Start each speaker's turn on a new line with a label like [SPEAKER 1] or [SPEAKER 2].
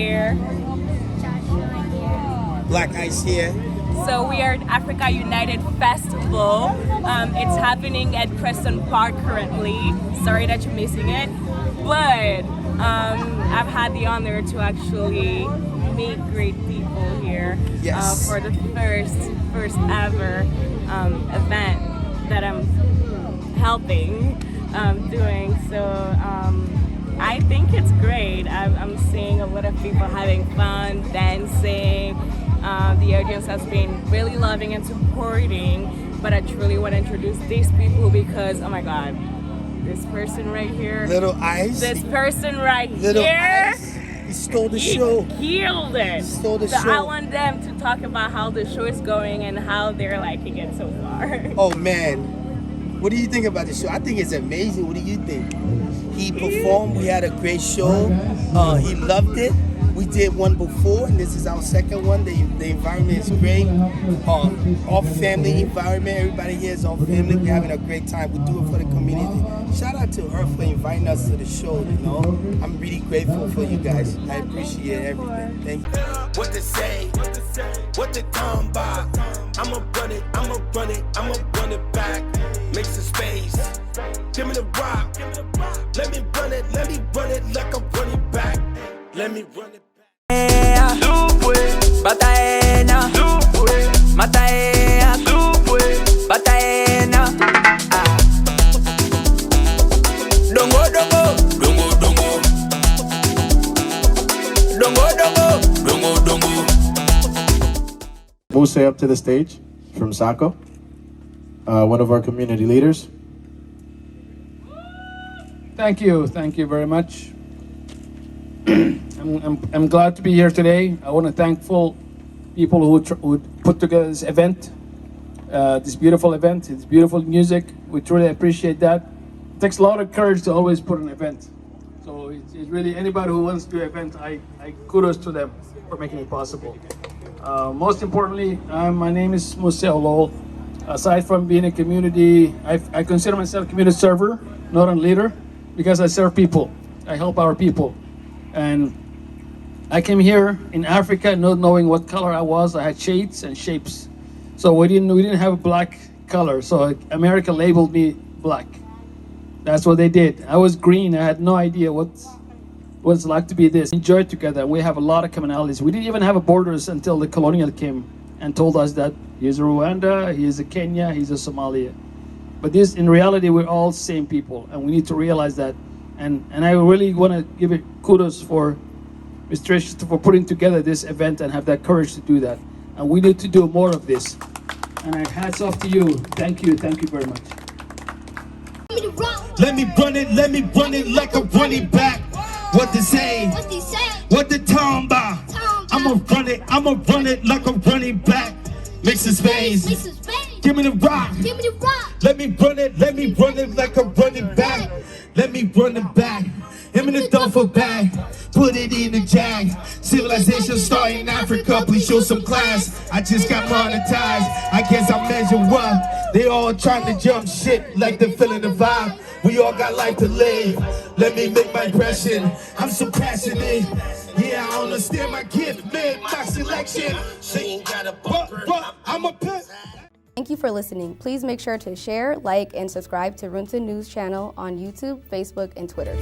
[SPEAKER 1] here.
[SPEAKER 2] Joshua here.
[SPEAKER 3] Black Ice here.
[SPEAKER 1] So we are at Africa United Festival. It's happening at Preston Park currently. Sorry that you're missing it. But I've had the honor to actually meet great people here
[SPEAKER 3] Yes.
[SPEAKER 1] for the first ever event that I'm helping doing. So I think it's great. I'm seeing a lot of people having fun, dancing. The audience has been really loving and supporting, but I truly want to introduce these people because, oh my God, this person right here.
[SPEAKER 3] Little Ice.
[SPEAKER 1] This person right
[SPEAKER 3] Little
[SPEAKER 1] here.
[SPEAKER 3] Ice. He stole the
[SPEAKER 1] He
[SPEAKER 3] show.
[SPEAKER 1] killed it.
[SPEAKER 3] He stole the
[SPEAKER 1] so
[SPEAKER 3] show.
[SPEAKER 1] I want them to talk about how the show is going and how they're liking it so far.
[SPEAKER 3] Oh man, what do you think about the show? I think it's amazing. What do you think? He performed. We had a great show. He loved it. We did one before, and this is our second one. The environment is great. All family environment. Everybody here is all family. We're having a great time. We do it for the community. Shout out to her for inviting us to the show. You know, I'm really grateful for you guys. I appreciate everything. Thank you.
[SPEAKER 4] What to say? What to come by? I'ma run it, I'ma run it, I'ma run it back. Make some space. Give me the rock. Let me run it like I'm running back. Let me run it back.
[SPEAKER 5] Bataena, Mataea, Bataena. Dongo, dongo, dongo, dongo. Dongo, dongo, dongo, dongo.
[SPEAKER 6] Muse up to the stage from Saco, one of our community leaders.
[SPEAKER 7] Thank you very much. I'm glad to be here today. I want to thankful people who put together this event, this beautiful event. It's beautiful music. We truly appreciate that. It takes a lot of courage to always put an event. So it's really anybody who wants to do an event, I kudos to them for making it possible. Most importantly, my name is Muse Olol. Aside from being a community, I consider myself a community server, not a leader, because I serve people. I help our people. And I came here in Africa not knowing what color I was. I had shades and shapes. So we didn't have a black color. So America labeled me black. That's what they did. I was green. I had no idea what it's like to be this. Enjoy it together. We have a lot of commonalities. We didn't even have a borders until the colonial came and told us that he's a Rwanda, he's a Kenya, he's a Somalia. But this, in reality, we're all same people, and we need to realize that. And I really want to give it kudos for Mr. Trish for putting together this event and have that courage to do that. And we need to do more of this. And hats off to you. Thank you very much.
[SPEAKER 4] Let me run it like a running back. What to say? What to talk about? I'ma run it like a running back. Make some space. Give me the rock. Let me run it like a running back. Let me run it back. Him in the duffel bag, put it in the jag. Civilization starting in Africa, please show some class. I just got monetized, I guess I measure up. They all trying to jump shit like they're feeling the vibe. We all got life to live, let me make my impression. I'm so passionate, yeah, I understand my gift, man, my selection. She ain't got a bumper, I'm a pimp.
[SPEAKER 8] Thank you for listening. Please make sure to share, like, and subscribe to Runta News channel on YouTube, Facebook, and Twitter.